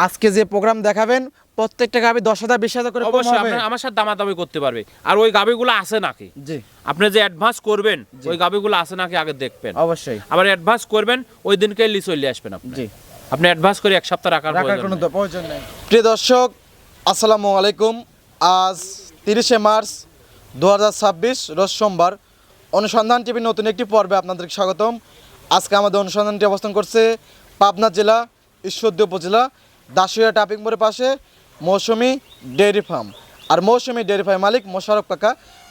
আজকে যে প্রোগ্রাম দেখাবেন প্রত্যেকটা গাবি 10,000 20,000 করে কম অবশ্যই হবে। আপনার আমার সাথে দামাদামি করতে পারবে। আর ওই গাবিগুলো আছে নাকি, জি আপনি যে অ্যাডভান্স করবেন ওই গাবিগুলো আছে নাকি আগে দেখবেন। অবশ্যই। আবার অ্যাডভান্স করবেন ওই দিনকে লিস চলে আসবেন আপনি। জি আপনি অ্যাডভান্স করে এক সপ্তাহ রাখার কোনো প্রয়োজন নেই। প্রয়োজন নেই। প্রিয় দর্শক আসসালামু আলাইকুম। আজ 30শে মার্চ 2026 রোজ সোমবার। অনুসন্ধান টিভির নতুন একটি পর্বে আপনাদেরকে স্বাগতম। আজকে আমাদের অনুসন্ধানটি অবস্থান করছে পাবনা জেলা ঈশ্বরদী উপজেলা দাসুরিয়া টাপিং মোড়ের পাশে মৌসুমী ডেয়ারি ফার্ম। আর মৌসুমী ডেয়ারি ফার্ম মালিক মোশাররফ কাকা।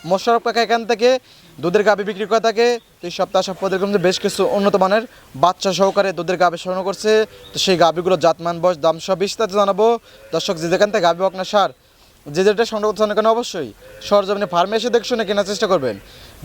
মোশাররফ কাকা এখান থেকে দুধের গাভী বিক্রি করে থাকে। তো এই সপ্তাহ পর্যায়ক্রমে বেশ কিছু উন্নত মানের বাচ্চা সহকারে দুধের গাভী সংগ্রহ করছে। তো সেই গাভীগুলো জাতমান বয়স দাম সব বিস্তারিত জানাবো। দর্শক যে যেখান থেকে গাভী বকনা সার যে যেটা সংগ্রহ করতে কেন অবশ্যই সরজমিনে ফার্মে এসে দেখে শুনে কেনার চেষ্টা করবেন।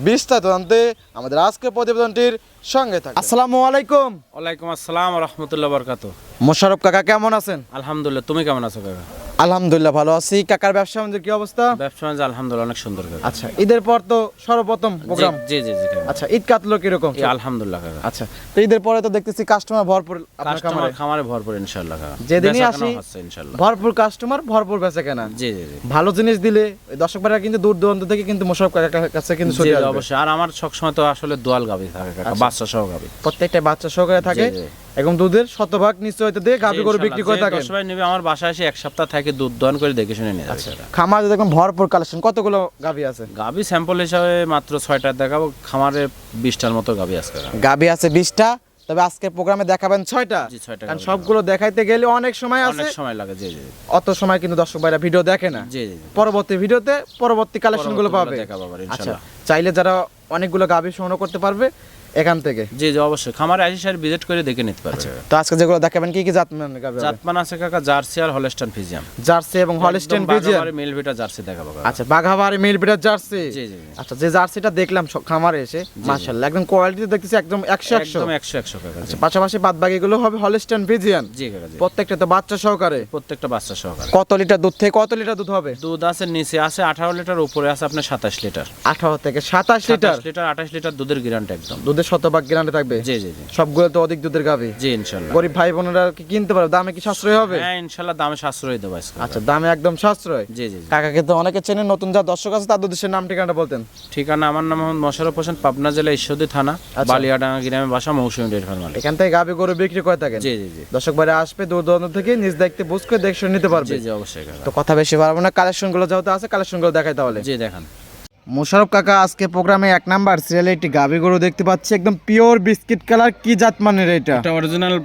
বিস্তারিত জানতে আমাদের আজকের প্রতিবেদনটির সঙ্গে থাকুন। আসসালামু আলাইকুম। ওয়ালাইকুম আসসালাম ওয়া রাহমাতুল্লাহি ওয়া বারাকাতুহু। মোশাররফ কাকা কেমন আছেন? আলহামদুলিল্লাহ, তুমি কেমন আছো কাকা? আলহামদুলিল্লাহ ভালো আছি। কাকার ব্যবসা আমাদের কি অবস্থা? ব্যবসা বাণিজ্য আলহামদুলিল্লাহ অনেক সুন্দর কাকা। আচ্ছা ঈদের পর তো সর্বপ্রথম প্রোগ্রাম। জি জি জি কাকা। আচ্ছা ঈদ কাটলো কিরকম? আলহামদুলিল্লাহ কাকা। আচ্ছা তো ঈদের পরে তো দেখতেছি কাস্টমার ভরপুর আপনার কাস্টমার খামারে। খামারে ভরপুর ইনশাআল্লাহ কাকা। যেদিনই বেচা আসি কেনা হচ্ছে ইনশাআল্লাহ। ভরপুর কাস্টমার ভরপুর বেচা কেনা। জি জি জি। ভালো জিনিস দিলে ওই দর্শক ভাইরা কিন্তু দূর দূরান্ত থেকে কিন্তু মোশাররফ কাকার কাছে কিন্তু জি ছুটে জি, আসবে। অবশ্যই। আর আমার সবসময় তো আসলে দোয়াল গাভী থাকে কাকা, আচ্ছা। বাচ্চা সহ গাভী। প্রত্যেকটা বাচ্চা সহকারে থাকে জি, জি। এবং দুধের শতভাগ নিশ্চয়তা দিয়ে গাভী গরু ইনশাআল্লাহ, বিক্রি করে যে থাকেন। দর্শক নেবে আমার বাসায় এসে এক সপ্তাহ থেকে দুধ দহন করে দেখে শুনে নিয়ে যাবে সেটা। খামারে দেখুন ভরপুর কালেকশন। কতগুলো গাভী আছে? গাভী স্যাম্পল হিসাবে মাত্র 6টা দেখাবো, খামারে 20টার মতো গাভী আছে কাকা। গাভী আছে 20টা, তবে আজকে প্রোগ্রামে দেখাবেন 6টা। জি 6টা। কারণ সবগুলো দেখাইতে গেলে অনেক সময় আছে, অনেক সময় লাগে। জি জি অত সময় কিন্তু দর্শক ভাইরা ভিডিও দেখে না। জি জি। পরবর্তী ভিডিওতে পরবর্তী কালেকশন গুলো পাবে। দেখাবো আবার আচ্ছা ইনশাআল্লাহ। চাইলে যারা অনেকগুলো গাভী সংগ্রহ করতে পারবে এখান থেকে। জি জি অবশ্যই, খামারে আসি স্যার ভিজিট করে দেখে নিতে পারবে। তো আজকে যেগুলো দেখাবেন কি কি জাতমান গাভী হবে? জাতমান আছে কাকা জার্সি আর হলস্টাইন ফ্রিজিয়ান। জার্সি এবং হলস্টাইন ফ্রিজিয়ান। বাগাবাড়ি মিলভিটা জার্সি দেখাবো কাকা। আচ্ছা বাঘাবাড়ি মিল বিটার জার্সি। জি জি। আচ্ছা যে জার্সিটা দেখলাম খামারে এসে মাশাআল্লাহ একদম কোয়ালিটি দেখতেছি একদম 100 একদম 100 কাকা। জি। পাশাপাশি বাদ বাকিগুলো হবে হলস্টাইন ফ্রিজিয়ান। জি কাকা জি। প্রত্যেকটা তো বাচ্চা সহকারে। প্রত্যেকটা বাচ্চা সহকারে। কত লিটার দুধ থেকে কত লিটার দুধ হবে? দুধ আছে নিচে আছে 18 লিটার, উপরে আছে আপনার 27 লিটার। 18 থেকে 27 লিটার। 27 লিটার 28 লিটার দুধের গ্যারান্টি একদম। দুধের শতভাগ গ্যারান্টি থাকবে। জি জি জি। সবগুলো তো অধিক দুধের গাভী। জি ইনশাআল্লাহ। গরিব ভাই বোনেরা কি কিনতে পারবে? দামে কি সাশ্রয় হবে? হ্যাঁ ইনশাআল্লাহ দামে সাশ্রয় দেবো আজকে। আচ্ছা দামে একদম সাশ্রয়। জি জি জি। কাকাকে তো অনেকে চেনে, নতুন যা দর্শক আছে তাদের উদ্দেশ্যে নাম ঠিকানাটা বলতেন। ঠিকানা আমার নাম মোহাম্মদ মোশাররফ হোসেন, পাবনা জেলা ঈশ্বরদী থানা আচ্ছা। বালিয়াডাঙ্গা গ্রামে বাসা, মৌসুমী ডেয়ারি ফার্ম মালিক। এখান থেকে গাভী গরু বিক্রি করে থাকেন। জি জি জি। দর্শক ভাইরা আসবে দূর দূরান্ত থেকে নিজ দায়িত্বে বুঝ করে দেখে শুনে নিতে পারবে। জি জি অবশ্যই কাকা। তো কথা বেশি পারবো না, কালেকশন গুলো যেহেতু আছে কালেকশন গুলো দেখাই তাহলে। জি দেখান। মোশাররফ কাকা আজকে প্রোগ্রামে 1 নাম্বার সিরিয়ালে একটি গাভী গরু দেখতে পাচ্ছি, একদম পিওর বিস্কিট কালার। কি জাত মানের এটা? এটা অরিজিনাল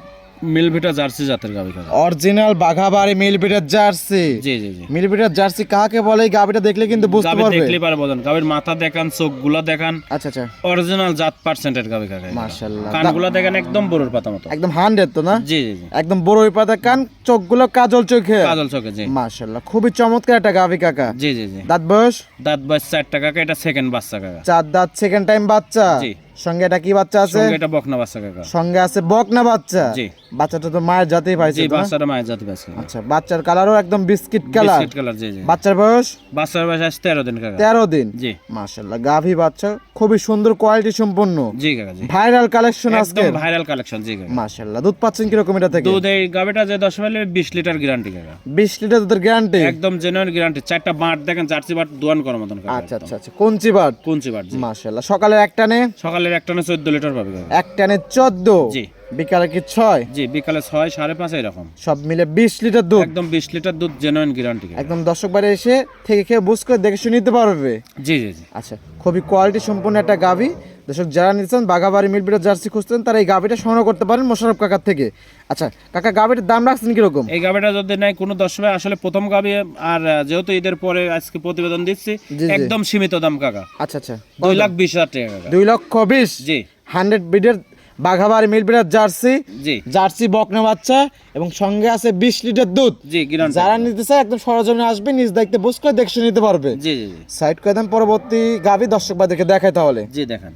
মিলভিটা জার্সি জাতের গাভী কাকা। অরিজিনাল বাঘাবাড়ি মিলবিটার জার্সি। জি জি জি। মিলবিটার জার্সি কাকে বলে? এই গাভীটা দেখলে কিন্তু বুঝতে গাভী পারবে। দেখলে পারে বোঝেন, গাভীর মাথা দেখান, চোখগুলা দেখান, আচ্ছা আচ্ছা অরিজিনাল জাত পার্সেন্টের গাভী কাকা। মাশাআল্লাহ। কানগুলা দেখেন একদম বড়র পাতা মতো। একদম 100 তো না? জি জি জি। একদম বড়ই পাতা কান, চোখগুলো কাজল চোখে। কাজল চোখে। জি মাশাআল্লাহ খুবই চমৎকার একটা গাভী কাকা। জি জি জি। দাঁত বয়স? দাঁত বয়স 4টা কাকা, এটা সেকেন্ড বাচ্চা কাকা। 4 দাঁত, সেকেন্ড টাইম বাচ্চা। জি। সঙ্গে এটা কি বাচ্চা আছে? সঙ্গে এটা বকনা বাচ্চা কাকা। সঙ্গে আছে বকনা বাচ্চা। জি। বাচ্চাটা তো মায়ের জাতেই পাইছে জি তো না? বাচ্চাটা মায়ের জাতি বাচ্চা। আচ্ছা বাচ্চার কালারও একদম বিস্কিট কালার। Biscuit colour. জি জি। বাচ্চার বয়স? বাচ্চার বয়স আজ 13 দিন কাকা। 13 দিন। জি। মাশাআল্লাহ গাভী বাচ্চা খুবই সুন্দর কোয়ালিটি সম্পন্ন। জি কাকা জি। ভাইরাল কালেকশন আজকে। একদম ভাইরাল কালেকশন। জি কাকা। মাশাআল্লাহ দুধ পাচ্ছেন কি রকম এটা থেকে? দুধ এই গাভীটা যে 10 মিলি 20 লিটার গ্যারান্টি কাকা। 20 লিটার দুধের গ্যারান্টি। একদম জেনুইন গ্যারান্টি। 4টা বাট দেখেন, জার্সি বাট দোয়ান করার মতন কাকা। আচ্ছা আচ্ছা আচ্ছা কোনচি বাট? কোনচি বাট। জি। মাশাআল্লাহ সকালের এক টানে? সকালের একটানে 14 লিটার পাবে কাকা। এক টানে 14। জি। বিকালে কি 6? জি বিকালে 6 5.5 এরকম। সব মিলে 20 লিটার দুধ। একদম 20 লিটার দুধ জেনুইন গ্যারান্টি কাকা। একদম দর্শক বাড়ি এসে থেকে খেয়ে বুঝ করে দেখে শুনে নিতে পারবে। জি জি জি। আচ্ছা খুবই কোয়ালিটি সম্পন্ন একটা গাভী। দর্শক যারা নিচ্ছেন বাঘাবাড়ি মিলবিটার জার্সি খুঁজতেন তারা এই গাভীটা সংগ্রহ করতে পারেন মোশাররফ কাকার থেকে। আচ্ছা কাকা গাভীটার দাম রাখছেন কিরকম? এই গাভীটা যদি নাই কোনো দর্শক আসলে প্রথম গাভী, আর যেহেতু ঈদের পরে আজকে প্রতিবেদন দিচ্ছি, জি, জি। একদম সীমিত দাম কাকা। আচ্ছা আচ্ছা 2,20,000 টাকা কাকা। 2,20,000। জি 100 বিডের বাঘাবাড়ি মিলবিটার জার্সি। জি জার্সি বকনা বাচ্চা এবং সঙ্গে আছে 20 লিটার দুধ। জি গ্যারান্টি। যারা নিতে চায় একদম সরজমিনে আসবে, নিজ দায়িত্বে বুঝ করে দেখে শুনে নিতে পারবে। জি জি জি। সাইড করে দেন পরবর্তী গাভী দর্শক বাদেরকে দেখায় তাহলে। জি দেখান।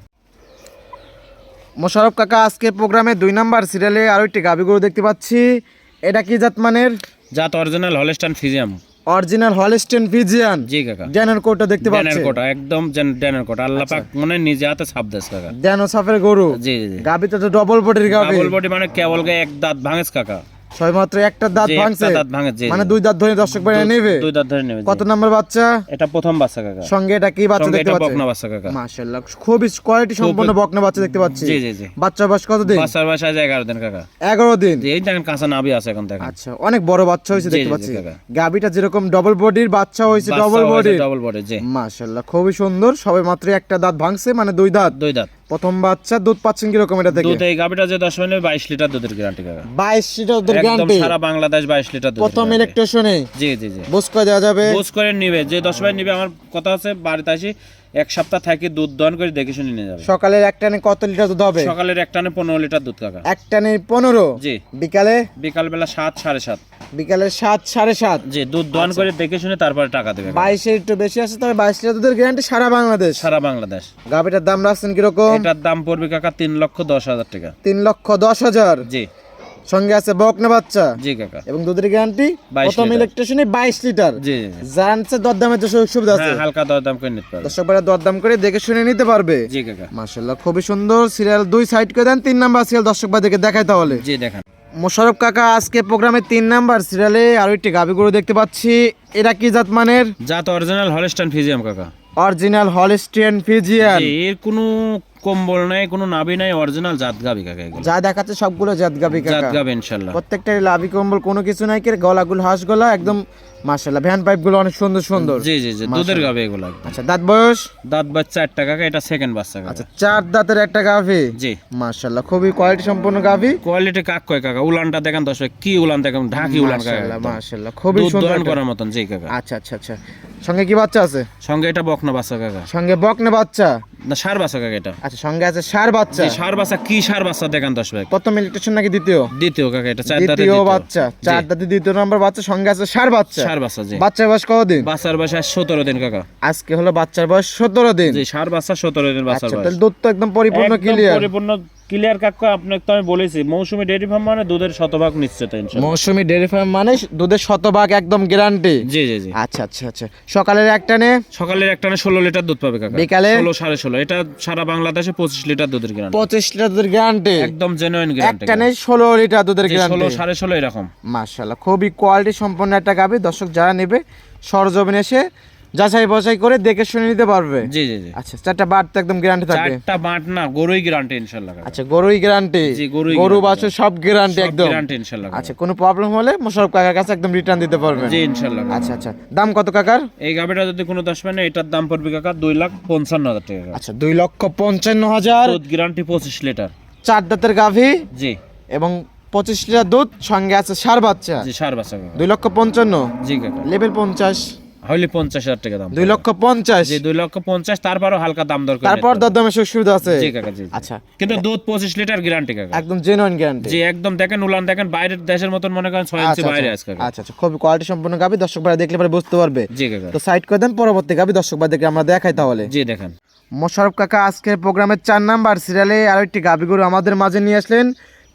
মোশাররফ কাকা আজকে প্রোগ্রামে 2 নাম্বার সিরিয়ালে আরো একটি গাভী গরু দেখতে পাচ্ছি। এটা কি জাত মানের? জাত original Holstein Friesian. Original Holstein Friesian. জি কাকা। ড্যানের কোটটা দেখতে ড্যানের পাচ্ছেন? কোটা একদম ড্যানের কোটা। আল্লাহ পাক মনে হয় নিজে হাতে ছাপ দেশ কাকা। ড্যানো সাফের গরু। জি জি জি। গাভীটা তো ডবল বডির গাভী। ডাবল বডি মানে কেবল গায়ে এক দাঁত ভাঙেস কাকা। সবেমাত্র একটা দাঁত জি, ভাঙছে, একটা দাঁত ভাঙে, জি, মানে জি। 2 দাঁত ধরে দর্শক ভাইরা নেবে। 2 দাঁত ধরে নেবে, জি। কত নাম্বার বাচ্চা? এটা প্রথম বাচ্চা কাকা। সঙ্গে এটা কি বাচ্চা সঙ্গে দেখতে এটা পাচ্ছেন? বকনা বাচ্চা কাকা। মাশাআল্লাহ, খুবই কোয়ালিটি সম্পন্ন বকনা বাচ্চা দেখতে পাচ্ছি। জি, জি, জি। বাচ্চা বয়স কত দিন? বাচ্চার বয়স আজ 11 দিন কাকা। 11 দিন। জি, এই দেখেন কাঁচা নাভি আছে এখন দেখেন। আচ্ছা, অনেক বড় বাচ্চা হয়েছে জি, দেখতে জি, জি, পাচ্ছি। কাকা। গাবিটা যেরকম ডবল বডির, বাচ্চা হয়েছে ডবল বডির। ডাবল বডি, জি। মাশাআল্লাহ, খুবই সুন্দর। সবে মাত্র একটা দাঁত ভাঙছে, মানে 2 দাঁত। 2 দাঁত। প্রথম বাচ্চা। দুধ পাচ্ছেন কি রকম এটা থেকে? দুধ এই গাবিটা যে 10 মিনিটে 22 লিটার দুধের গ্যারান্টি কাকা। 22 লিটার দুধের একদম গ্যারান্টি। সারা বাংলাদেশ 22 লিটার দুধ। প্রথম ইলেকট্রিশনে। জি, জি, জি। বুঝ করে দেওয়া যাবে। বুঝ করে নিবে, যে 10 ভাই নিবে, আমার কথা আছে বাড়িতে আসি 1 সপ্তাহ থাকি দুধ দহন করে দেখে শুনে নিয়ে যাবে। সকালের এক টানে কত লিটার দুধ হবে? সকালের এক টানে 15 লিটার দুধ কাকা। এক টানে 15? জি। বিকালে? বিকাল বেলা 7 7:30। বিকালে 7 7:30। জি, দুধ দহন করে দেখে শুনে তারপরে টাকা দেবে কাকা। 22 এর একটু বেশি আছে, তবে 22 লিটার দুধের গ্যারান্টি সারা বাংলাদেশ। সারা বাংলাদেশ। গাবিটার দাম রাখছেন কি রকম? এটার দাম পড়বে কাকা 3,10,000 টাকা। 3,10,000। জি, সঙ্গে আছে বকনা বাচ্চা জি কাকা। এবং দুধের গ্যারান্টি 22 প্রথম লিটার। ইলেকট্রিশনে 22 লিটার। জি, জি, জি। জানছে দরদামের যে সুযোগ সুবিধা আছে। হ্যাঁ, হালকা দরদাম করে নিতে পারবে। দর্শক ভাইরা দরদাম করে দেখে শুনে নিতে পারবে। জি কাকা। মাশাআল্লাহ, খুবই সুন্দর। সিরিয়াল 2 সাইড করে দেন, 3 নাম্বার সিরিয়াল দর্শক ভাইদেরকে দেখাই তাহলে। জি দেখেন। মোশাররফ কাকা, আজকে প্রোগ্রামে 3 নাম্বার সিরিয়ালে আরো একটি গাভী গরু দেখতে পাচ্ছি। এরা কি জাত মানের? জাত অরিজিনাল হলস্টাইন ফ্রিজিয়াম কাকা। Original Holstein Friesian. জি, এর কোনো কম্বল নাই, কোনো নাভি নাই, অরিজিনাল জাত গাবি কাকা এগুলো। যা দেখাচ্ছে সবগুলো জাত গাভী জাত কাকা। গাবি ইনশাআল্লাহ। প্রত্যেকটাই লাভি কম্বল, কোনো কিছু নাই। কে গলাগুলো হাঁস গলা একদম মাশাআল্লাহ। ভ্যান পাইপ গুলো অনেক সুন্দর সুন্দর। জি, জি, জি, দুধের গাবি এগুলো একদম। আচ্ছা, দাঁত বয়স? দাঁত বাচ্চা 4টা কাকা, এটা সেকেন্ড বাচ্চা কাকা। আচ্ছা, 4 দাঁতের একটা গাভী। জি। মাশাআল্লাহ, খুবই কোয়ালিটি সম্পন্ন গাভী। কোয়ালিটি কাক কয় কাকা, উলানটা দেখেন দর্শক, কি উলান দেখেন, ঢাকি উলান কাকা। মাশাআল্লাহ, একদম। মাশাআল্লাহ, খুবই দুধ সুন্দর দহন একটা। করার মতন, জি কাকা। আচ্ছা আচ্ছা আচ্ছা, সঙ্গে কি বাচ্চা আছে? সঙ্গে এটা বকনা বাচ্চা কাকা। সঙ্গে বকনা বাচ্চা? না, ষাঁড় বাচ্চা কাকা এটা। আচ্ছা, সঙ্গে আছে ষাঁড় বাচ্চা। জি, ষাঁড় বাচ্চা, কি ষাঁড় বাচ্চা দেখেন দর্শক। প্রথম ইলেকট্রিশন নাকি দ্বিতীয়? দ্বিতীয় কাকা, এটা 4 দাঁতের দ্বিতীয় দ্বিতীয় বাচ্চা, 4 দাঁতের দ্বিতীয় নাম্বার বাচ্চা। সঙ্গে আছে ষাঁড় বাচ্চা। ষাঁড় বাচ্চা, জি। বাচ্চার বয়স কতদিন? বাচ্চার বয়স 17 দিন কাকা। আজকে হলো বাচ্চার বয়স 17 দিন। জি, ষাঁড় বাচ্চা 17 দিন বাচ্চার আচ্ছা, বয়স। তাহলে দুধ তো একদম পরিপূর্ণ একদম ক্লিয়ার। পরিপূর্ণ ক্লিয়ার কাকা। আপনাকে তো আমি বলেছি, মৌসুমী ডেয়ারি ফার্ম মানে দুধের শতভাগ নিশ্চিত ইনশাআল্লাহ। মৌসুমী ডেয়ারি ফার্ম মানে দুধের শতভাগ একদম গ্যারান্টি। জি, জি, জি। আচ্ছা আচ্ছা আচ্ছা, সকালের একটানে? সকালের একটানে 16 লিটার দুধ পাবে কাকা। বিকালে? 16 16.5। এটা সারা বাংলাদেশে 25 লিটার দুধের গ্যারান্টি। 25 লিটার দুধের গ্যারান্টি। একদম জেনুইন গ্যারান্টি। একটানে 16 লিটার দুধের গ্যারান্টি। 16 16.5 এরকম। মাশাআল্লাহ, খুবই কোয়ালিটি সম্পন্ন একটা গাভী। দর্শক যারা নেবে সরজমিনে এসে যাচাই বাছাই করে দেখে শুনে নিতে পারবে। জি, জি, জি। আচ্ছা, 4টা বাট তো একদম গ্যারান্টি থাকবে। 4টা বাট না, গরুই গ্যারান্টি ইনশাআল্লাহ কাকা। আচ্ছা, গরুই গ্যারান্টি। জি, গরুই গরু guarantee। বাছুর সব গ্যারান্টি সব একদম। গ্যারান্টি ইনশাআল্লাহ কাকা। আচ্ছা, কোনো প্রবলেম হলে মোশাররফ কাকার কাছে একদম রিটার্ন দিতে পারবেন। জি, ইনশাআল্লাহ কাকা। আচ্ছা আচ্ছা, দাম কত কাকার? এই গাবিটা যদি কোনো 10 মানে এটার দাম পড়বে কাকা 2,55,000 টাকা কাকা। আচ্ছা, 2,55,000। দুধ গ্যারান্টি 25 লিটার। 4 দাঁতের গাভী জি, এবং 25 লিটার দুধ, সঙ্গে আছে ষাঁড় বাচ্চা। জি, ষাঁড় বাচ্চা কাকা। 2,55,000। জি কাকা। লেভেল 50। হইলে 50,000 টাকা দাম। 2,50,000। জি, 2,50,000, তারপরও হালকা দাম দর করে তারপর নিতে দরদামের সুযোগ সুবিধা আছে। হবে। জি কাকা, জি। আচ্ছা, কিন্তু দুধ 25 লিটার গ্যারান্টি কাকা। একদম জেনুইন গ্যারান্টি। জি, একদম দেখেন উলান দেখেন, বাইরের দেশের মতন মনে করেন 6 ইঞ্চি বাইরে আছে কাকা। আচ্ছা আচ্ছা, খুবই কোয়ালিটি সম্পন্ন গাভী। দর্শক ভাই দেখলে পরে বুঝতে পারবে। জি কাকা। তো সাইড করে দেন, পরবর্তী গাভী দর্শক ভাইদেরকে আমরা দেখাই তাহলে। জি দেখেন। মোশাররফ কাকা আজকের প্রোগ্রামের 4 নাম্বার সিরিয়ালে আরো একটি গাভী গরু আমাদের মাঝে নিয়ে আসলেন।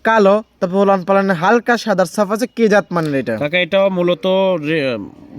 কালো, তবে ওলান পালানে হালকা সাদার সাফ আছে। কি জাত মানের এটা? কাকা এটাও মূলত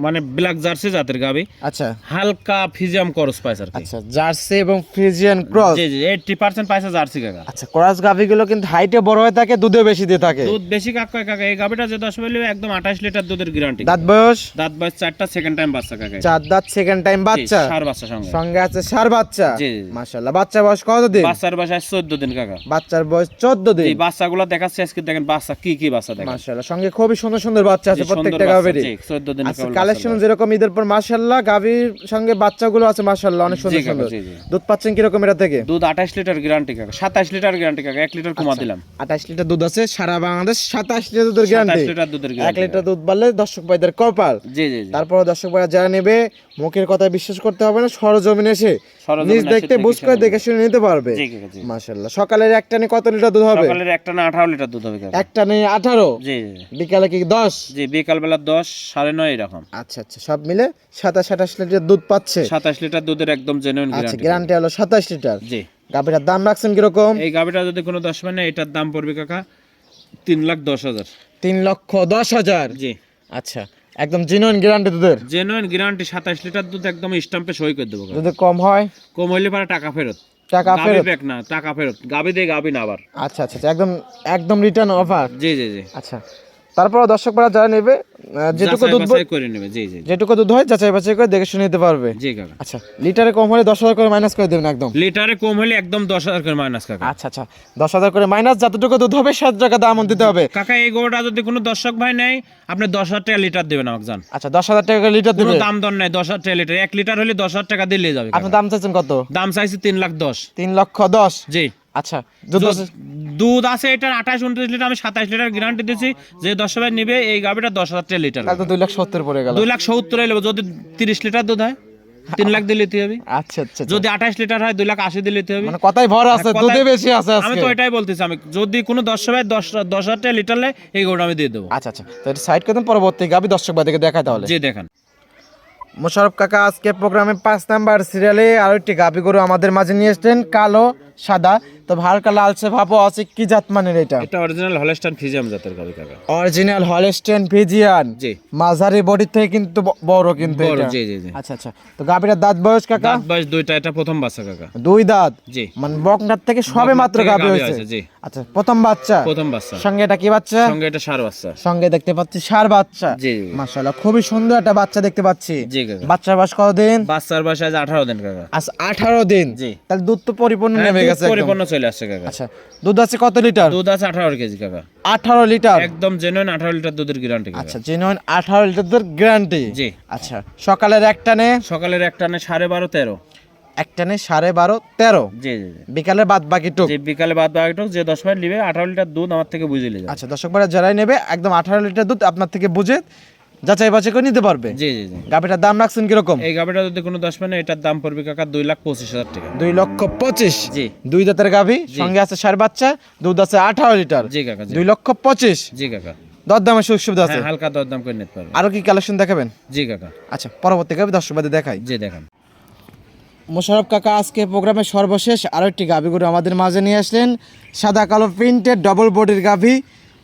মানে ব্ল্যাক জার্সি জাতের গাবি। আচ্ছা হালকা ফিজিয়াম ক্রস পাইছে আর কি। আচ্ছা, জার্সি এবং ফ্রিজিয়ান ক্রস। জি, জি, 80% পাইছে জার্সি কাকা। আচ্ছা, ক্রস গাভীগুলো কিন্তু হাইটে বড় হয়ে থাকে, দুধে বেশি দিয়ে থাকে। দুধ বেশি কাকা কাকা। এই গাবিটা যে 10 মিলি একদম 28 লিটার দুধের গ্যারান্টি। দাঁত বয়স? দাঁত বয়স 4টা, সেকেন্ড টাইম বাচ্চা কাকা। 4 দাঁত, সেকেন্ড টাইম বাচ্চা। ষাঁড় বাচ্চা সঙ্গে। সঙ্গে আছে ষাঁড় বাচ্চা। জি, জি, জি। মাশাআল্লাহ, বাচ্চা বয়স কত দিন? বাচ্চার বয়স 14 দিন কাকা। বাচ্চার বয়স 14 দিন। এই বাচ্চাগুলো দেখাচ্ছে আজকে, দেখেন বাচ্চা কি কি বাচ্চা দেখেন। মাশাআল্লাহ, সঙ্গে খুবই সুন্দর সুন্দর বাচ্চা আছে জি, প্রত্যেকটা সুন্দর গাভীরই। বাচ্চা, জি, 14 দিনের আচ্ছা, কেবল কালেকশন বাচ্চা। যেরকম ঈদের পর মাশাআল্লাহ গাভীর সঙ্গে বাচ্চাগুলো আছে মাশাআল্লাহ অনেক সুন্দর জি কাকা, সুন্দর। জি, জি। দুধ পাচ্ছেন কি রকম এটা থেকে? দুধ 28 লিটার গ্যারান্টি কাকা। 27 লিটার গ্যারান্টি কাকা। 1 লিটার কমা দিলাম। 28 লিটার দুধ আছে, সারা বাংলাদেশ 27 লিটার দুধের গ্যারান্টি। 27 লিটার দুধের 1 গ্যারান্টি। লিটার দুধ বাড়লে দর্শক ভাইদের কপাল। জি, জি, জি। তারপর দর্শক ভাইরা যারা নেবে মুখের কথা বিশ্বাস করতে হবে না, সরজমিনে এসে সরজমিনে নিজ এসে দেখতে দেখে বুঝ করে শুনে দেখে শুনে নিতে পারবে। জি কাকা, জি। মাশাআল্লাহ, সকালের একটানে কত লিটার দুধ হবে? সকালের একটা না 18 লিটার দুধ হবে কাকা। একটানে 18, জি, জি। বিকালে কি 10? জি, বিকাল বেলা 10 9:30 এরকম। আচ্ছা আচ্ছা, সব মিলে 27-28 লিটার দুধ পাচ্ছে। 27 লিটার দুধের একদম জেনুইন আচ্ছা, গ্যারান্টি। গ্যারান্টি হলো 27 লিটার। জি। গাভীটার দাম রাখছেন কিরকম? এই গাবিটা যদি কোনো 10 মানে এটার দাম পড়বে কাকা 3,10,000। 3,10,000। জি। আচ্ছা, একদম জেনুইন গ্যারান্টি দুধের। Genuine guarantee. 27 লিটার দুধ একদম স্টাম্পে সই করে দেবো কাকা। যদি কম হয় কম হইলে পারে টাকা ফেরত। টাকা গাবি ফেরত? ব্যাক না, টাকা ফেরত। গাবি দিয়ে গাবি না আবার। আচ্ছা আচ্ছা আচ্ছা, একদম একদম রিটার্ন অফার। জি, জি, জি। আচ্ছা, তারপর দর্শক ভাইরা যারা নেবে যেটুকু যাচাই দুধ বাছাই করে নেবে, জি জি যেটুকু দুধ হয় যাচাই বাছাই করে দেখে শুনে নিতে পারবে। জি কাকা। আচ্ছা, লিটারে কম হলে 10,000 করে মাইনাস করে দেবেন একদম। লিটারে কম হলে একদম 10,000 করে মাইনাস কাকা। আচ্ছা আচ্ছা, 10,000 করে মাইনাস, যতটুকু দুধ হবে 7 টাকা দাম দিতে হবে। কাকা এই গরুটা যদি কোনো দর্শক ভাই নেয় আপনি 10,000 টাকা লিটার দেবেন আমাকে জান। আচ্ছা, 10,000 টাকা করে লিটার কোনো দেবে। দাম দর নাই, 10,000 টাকা লিটার, 1 লিটার হলে 10,000 টাকা দিলেই যাবে আপনি কাকা। দাম চাইছেন কত? দাম চাইছি 3,10,000। 3,10,000। জি। আচ্ছা, দুধ দুধ আছে এটার 28-29 লিটার, আমি 27 লিটার গ্যারান্টি দিচ্ছি। যে 10 ভাই নেবে এই গাভিটা 10,000 টাকা লিটার, তাহলে তো 2,70,000 পড়ে গেল। 2,70,000 নেবো। যদি 30 লিটার দুধ হয় 3 লাখ দিলে হবে। আচ্ছা আচ্ছা, যদি 28 লিটার হয় 2,80,000 দিলে হবে। মানে কথাই ভর আছে, কথাই- দুধে বেশি আছে আমি আজকে। তো এটাই বলতেছি, আমি যদি কোনো 10 ভাই 10,000 টাকা লিটার নেয় এই গরুটা আমি দিয়ে দেবো। আচ্ছা আচ্ছা, তো এটা সাইড করে দেন, পরবর্তী গাবি দর্শক ভাইদেরকে দেখায় তাহলে। জি দেখান। মোশাররফ কাকা আজকে প্রোগ্রামে 5 নাম্বার সিরিয়ালে আরো একটি গাবি গরু আমাদের মাঝে নিয়ে এসেছেন, কালো সাদা, তো হালকা লালচে ভাবও আছে। কি জাত মানের এটা? এটা অরিজিনাল হলস্টাইন ফ্রিজিয়াম জাতের গাভি কাকা। Original Holstein Friesian. জি। মাঝারি বডি থেকে কিন্তু বড় কিন্তু বড়, এটা। জি জি জি। আচ্ছা আচ্ছা, তো গাবিটার দাঁত বয়স কাকা? দাঁত বয়স দুইটা, এটা প্রথম বাচ্চা কাকা। 2 দাঁত। জি। মানে বকনার থেকে সবে বকনার মাত্র থেকে গাবি গাভী হয়েছে। হয়েছে, জি। আচ্ছা, প্রথম বাচ্চা। প্রথম বাচ্চা। সঙ্গে এটা কি বাচ্চা? সঙ্গে এটা ষাঁড় বাচ্চা। সঙ্গে দেখতে পাচ্ছি ষাঁড় বাচ্চা। জি। মাশাআল্লাহ, খুবই সুন্দর একটা বাচ্চা দেখতে পাচ্ছি। জি কাকা। বাচ্চার বয়স কতদিন? বাচ্চার বয়স আজ 18 দিন কাকা। আচ্ছা, 18 দিন। জি। তাহলে দুধ তো পরিপূর্ণ হ্যাঁ, নেমে দুধ গেছে একদম। পরিপূর্ণ চলে আসছে কাকা। আচ্ছা, দুধ আছে কত লিটার? দুধ আছে 18 কেজি কাকা। 18 লিটার। একদম জেনুইন 18 লিটার দুধের গ্যারান্টি কাকা। আচ্ছা, জেনুইন 18 লিটার দুধ গ্যারান্টি। জি। আচ্ছা, সকালের এক টানে? সকালের এক টানে 12:30 13। এক টানে 12:30 13। জি জি জি। বিকালের বাদ বাকি টুক। যে বিকালে বাদ বাকি টুক যে 10 ভাই নিবে 18 লিটার দুধ আমার থেকে বুঝে নিয়ে যাবে। আচ্ছা, দর্শক ভাইরা যারাই নেবে একদম 18 লিটার দুধ আপনার থেকে বুঝে যাচাই বাছাই করে নিতে পারবে। জি জি জি। গাবিটার দাম রাখছেন কিরকম? এই গাভিটা যদি কোনো 10 মানে এটার দাম পড়বে কাকা 2,25,000 টাকা। 2,25,000। জি। 2 দাঁতের গাভি, সঙ্গে আছে ষাঁড় বাচ্চা, দুধ আছে 18 লিটার। জি কাকা জি। 2,25,000। জি কাকা। দরদামের সুযোগ সুবিধা আছে। হ্যাঁ, হালকা দরদাম করে নিতে পারবে। আরো কি কালেকশন দেখাবেন? জি কাকা। আচ্ছা, পরবর্তী গাবি দর্শক ভাইদের দেখাই। জি দেখান। মোশাররফ কাকা আজকে প্রোগ্রামের সর্বশেষ আরো একটি গাভি গরু আমাদের মাঝে নিয়ে আসলেন, সাদা কালো প্রিন্টেড ডবল বডির গাভি,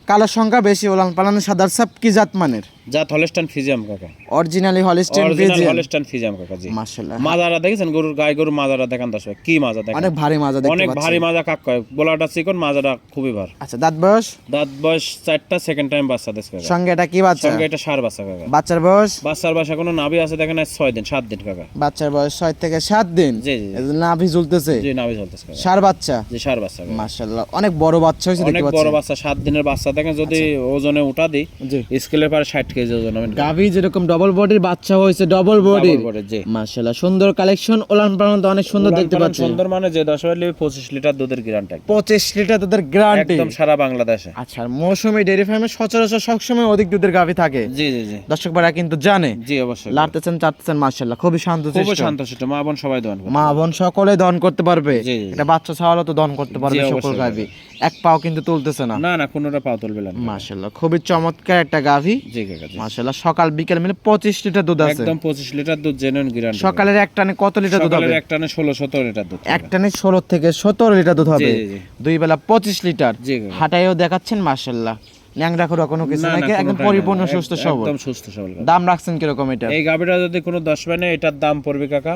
কালো সংখ্যা বেশি, ওলান পালান সাদার সাপ। কি জাত মানের? জাত হলস্টাইন ফ্রিজিয়াম কাকা। Originally Holstein original Friesian. Holstein ফ্রিজিয়াম কাকা। জি। মাশাআল্লাহ, মাজারা দেখেছেন গরুর গায়ে, গরুর মাজারা দেখান দর্শক, কি মাজা দেখেন। অনেক ভারী মাজা দেখতে অনেক পাচ্ছি। ভারী মাজা কাক কয়, গলাটা চিকন, মাজাটা খুবই ভার। আচ্ছা, দাঁত বয়স? দাঁত বয়স 4টা, সেকেন্ড টাইম বাচ্চা দেশ কাকা। সঙ্গে এটা কি বাচ্চা? সঙ্গে এটা ষাঁড় বাচ্চা কাকা। বাচ্চার বয়স? বাচ্চার বয়স এখনো নাভি আছে দেখেন, 6 দিন 7 দিন কাকা। বাচ্চার বয়স 6 থেকে 7 দিন। জি জি জি। এই যে নাভি ঝুলতেছে। জি নাভি চলতেছে কাকা। ষাঁড় বাচ্চা। জি ষাঁড় বাচ্চা কাকা। মাশাআল্লাহ, অনেক বড় বাচ্চা হয়েছে অনেক দেখতে বড় পাচ্ছি। বাচ্চা, 7 দিনের বাচ্চা দেখেন। যদি ওজনে উঠা দিই জি। স্কেলের পারে 60 কেজি ওজন হবে। গাভি যেরকম ডবল বডির বাচ্চা হয়েছে, ডবল বডির। জি। মাশাআল্লাহ, সুন্দর কালেকশন, ওলান পালান তো অনেক সুন্দর দেখতে পাচ্ছি। সুন্দর মানে যে 10 বার লিবে 25 লিটার দুধের গ্যারান্টি। 25 লিটার দুধের গ্যারান্টি একদম সারা বাংলাদেশে। আচ্ছা, আর মৌসুমী ডেইরি ফার্মে সচরাচর সবসময় অধিক দুধের গাভি থাকে। জি জি জি। দর্শক ভাইরা কিন্তু জানে। জি অবশ্যই। লাড়তেছেন চাটতেছেন, মাশাআল্লাহ খুবই শান্ত খুব শিষ্ট। শান্তশিষ্ট, মা বোন সবাই দোয়ান করে। মা বোন সকলে দহন করতে পারবে। জি, জি। এটা বাচ্চা ছাওয়ালও তো দহন করতে পারবে জি, সকল অবশ্যই গাভি। এক পাও কিন্তু তুলতেছে না। না না, কোনোটা পাও তুলবে না। মাশাআল্লাহ, খুবই চমৎকার একটা গাভি। জি কাকা জি। মাশাআল্লাহ, সকাল বিকেল মিলে 25 লিটার দুধ আছে। একদম 25 লিটার দুধ জেনুইন গ্যারান্টি। সকালের এক টানে কত লিটার দুধ হবে? সকালের এক টানে 16-17 লিটার দুধ। এক টানে 16 থেকে 17 লিটার দুধ হবে। জি, জি, জি। দুই বেলা 25 লিটার। জি কাকা। হাঁটাইও দেখাচ্ছেন, মাশাআল্লাহ ন্যাংরা খোরা কোনো কিছু না না, নাকি, একদম কোনোটাই পরিপূর্ণ না। সুস্থ সবল। একদম সুস্থ সবল কাকা। দাম রাখছেন কিরকম এটা? এই গাভিটা যদি কোনো 10 মানে এটার দাম পড়বে কাকা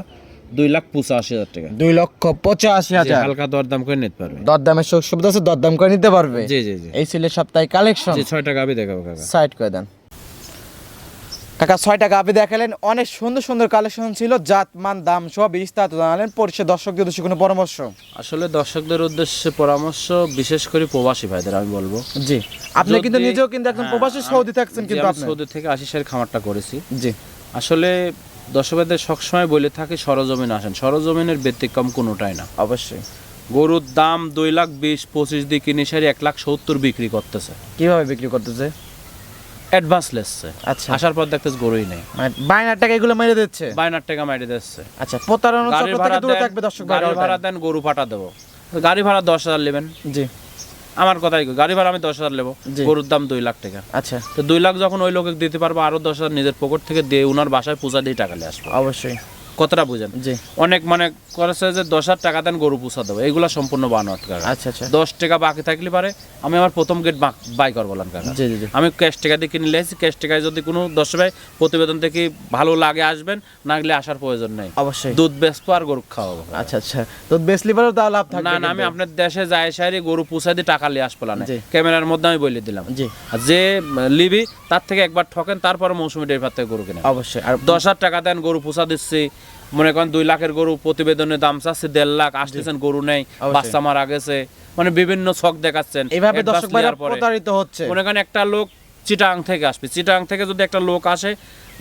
2,85,000 টাকা। 2,85,000। জি, হালকা দরদাম করে নিতে পারবে। দরদামের সুযোগ সুবিধা আছে, দরদাম করে নিতে পারবে। জি জি জি। এই ছিল সপ্তাহে কালেকশন। জি 6টা গাভি দেখাবো কাকা। সাইড করে দেন কাকা। 6টা গাভি দেখালেন, অনেক সুন্দর সুন্দর কালেকশন ছিল, জাত মান দাম সব বিস্তারিত জানালেন। পরিশেষে দর্শকদের উদ্দেশ্যে কোনো পরামর্শ? আসলে দর্শকদের উদ্দেশ্যে পরামর্শ, বিশেষ করে প্রবাসী ভাইদের আমি বলবো। জি, আপনি কিন্তু যদি- নিজেও কিন্তু একজন হ্যাঁ, প্রবাসী, সৌদি থাকছেন জি, কিন্তু আমি আপনি। সৌদি থেকে আশিসের খামারটা করেছি। জি আসলে দর্শকদের সবসময় বলে থাকি সরজমিন আসেন, সরজমিনের ব্যতিক্রম কোনোটাই না। অবশ্যই। গরুর দাম 2,20,25 দিয়ে কিনে সারি 1,70,000 বিক্রি করতেছে। কিভাবে বিক্রি করতেছে? অ্যাডভান্স লেসছে। আচ্ছা, আসার পর দেখতেছে গরুই নেই, মানে বায়নার টাকা এগুলো মেরে দিচ্ছে। বায়নার টাকা মাইরে দিচ্ছে। আচ্ছা, প্রতারণা গাড়ি চক্র ভাড়া থেকে দূরে দেন, থাকবে দর্শক গাড়ি ভাইরা। ভাড়া দেন, গরু পাঠা দেবো। গাড়ি ভাড়া 10,000 নেবেন, জি আমার কথাই কই, গাড়ি ভাড়া আমি 10,000 নেবো, জি। গরুর দাম 2 লাখ টাকা। আচ্ছা, তো 2 লাখ যখন ওই লোকে দিতে পারবো, আরো 10,000 নিজের পকেট থেকে দিয়ে উনার বাসায় পূজা দিয়ে টাকা নিয়ে আসবো। অবশ্যই। কতটা বুঝেন? জি। অনেক মানে করেছে যে 10,000 টাকা দেন গরু পুষা দেবো, এগুলা সম্পূর্ণ বানোয়াট কাকা। আচ্ছা আচ্ছা 10 টাকা বাকি থাকলে পারে আমি আমার প্রথম গেট বাই করবো কাকা। জি জি জি আমি ক্যাশ টাকা দিয়ে কিনে নিয়ে আসি, ক্যাশ টাকায় যদি কোনো দর্শক ভাই প্রতিবেদন থেকে ভালো লাগে আসবেন, না গেলে আসার প্রয়োজন নেই। অবশ্যই। দুধ বেচবো আর গরু খাওয়াবো। আচ্ছা আচ্ছা তো বেসলি পারেও তাহলে লাভ থাকবে না না, আমি কিন্তু। আপনার দেশে যাই সারি গরু পুষাই দিয়ে টাকা নিয়ে আসবো না, জি। ক্যামেরার মধ্যে আমি বলে দিলাম। জি আর যে লিবি তার থেকে একবার ঠকেন, তারপরে মৌসুমি ডেয়ারি থেকে গরু কিনে। অবশ্যই। আর 10,000 টাকা দেন গরু পোষা দিচ্ছি, মনে করেন 2 লাখের গরু প্রতিবেদনের দাম চাচ্ছে 1.5 লাখ, আসতেছেন গরু নেই, অবশ্যই। বাচ্চা মারা গেছে, মানে বিভিন্ন ছক দেখাচ্ছেন। এইভাবে advance দর্শক ভাইরা নেওয়ার পরে প্রতারিত হচ্ছে। মনে করেন একটা লোক চিটাং থেকে আসবে, চিটাং থেকে যদি একটা লোক আসে,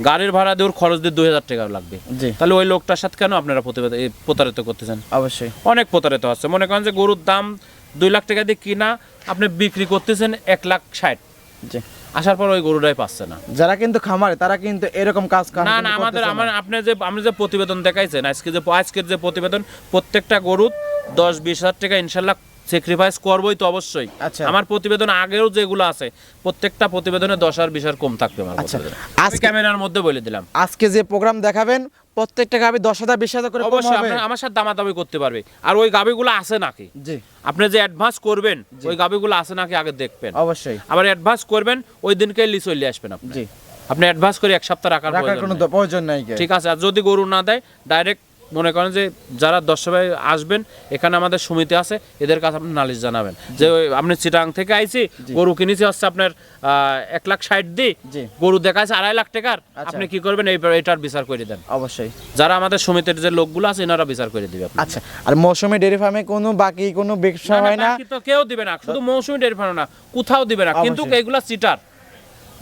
গাড়ির ভাড়া দিয়ে ওর খরচ দিয়ে 2,000 টাকা লাগবে, জি তাহলে ওই লোকটার সাথে কেন আপনারা প্রতারিত করতেছেন? অবশ্যই। অনেক প্রতারিত হচ্ছে। মনে করেন যে গরুর দাম 2 লাখ টাকা দিয়ে কিনা, আপনি বিক্রি করতেছেন 1,60,000, জি আসার পর ওই গরুটাই পাচ্ছে না। যারা কিন্তু খামারে তারা কিন্তু এরকম কাজ না না, আপনি যে প্রতিবেদন দেখাইছেন আজকের যে প্রতিবেদন, প্রত্যেকটা গরু 10-20 হাজার টাকা ইনশাল্লাহ স্যাক্রিফাইস করবোই তো অবশ্যই। আচ্ছা। আমার প্রতিবেদন আগেও যেগুলো আছে প্রত্যেকটা প্রতিবেদনে 10 আর 20 আর কম থাকবে আমার আচ্ছা। প্রতিবেদনে। আমি ক্যামেরার মধ্যে বলে দিলাম। আজকে যে প্রোগ্রাম দেখাবেন প্রত্যেকটা গাবি 10,000 20,000 করে কম অবশ্যই হবে। আপনার আমার সাথে দামাদামি করতে পারবে। আর ওই গাবিগুলো আছে নাকি, জি আপনি যে অ্যাডভান্স করবেন ওই গাবিগুলো আছে নাকি আগে দেখবেন। অবশ্যই। আবার অ্যাডভান্স করবেন ওই দিনকে লিস চলে আসবেন আপনি। জি আপনি অ্যাডভান্স করে 1 সপ্তাহ রাখার রাখার প্রয়োজন কোনো নেই। প্রয়োজন নাই কে। ঠিক আছে। আর যদি গরু না দেয় ডাইরেক্ট মনে করেন যে যারা দর্শক ভাই আসবেন, এখানে আমাদের সমিতি আছে, এদের কাছে আপনি নালিশ জানাবেন যে ওই আপনি চিটাং থেকে আইছি, গরু কিনেছি হচ্ছে আপনার 1,60,000 দিয়ে, জি গরু দেখাচ্ছে 2.5 লাখ টাকার, আচ্ছা। আপনি কি করবেন? এটার বিচার করে দেন। অবশ্যই। যারা আমাদের সমিতির যে লোকগুলো আছে এনারা বিচার করে দিবে আপনাকে। আচ্ছা আর মৌসুমী ডেয়ারি ফার্মে কোনো বাকি কোনো ব্যবসা না, না, হয় না? বাকি তো কেউ দিবে না, শুধু মৌসুমি ডেয়ারি ফার্ম না, কোথাও দিবে না, কিন্তু অবশ্যই। এইগুলা চিটার,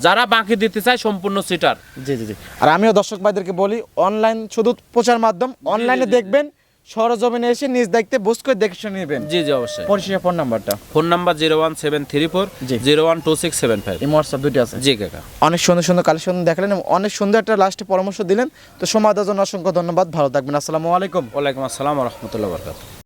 যারা বাকি দিতে চায় সম্পূর্ণ চিটার। জি জি জি আর আমিও দর্শক ভাইদেরকে বলি অনলাইন শুধু প্রচার মাধ্যম, অনলাইনে দেখবেন, সরজমিনে এসে নিজ দায়িত্বে বুঝ করে দেখে শুনে নেবেন। জি জি অবশ্যই। পরিশেষে ফোন নাম্বারটা। ফোন নাম্বার 01734 জি। 012675। এই হোয়াটসঅ্যাপ দুটি আছে। জি কাকা। অনেক সুন্দর সুন্দর কালেকশন দেখালেন এবং অনেক সুন্দর একটা লাস্টে পরামর্শ দিলেন। তো সময় দেওয়ার জন্য অসংখ্য ধন্যবাদ। ভালো থাকবেন। আসসালামু আলাইকুম। ওয়ালাইকুম আসসালাম ওয়া রাহমাতুল্লাহি ওয়া বারাকাতুহু।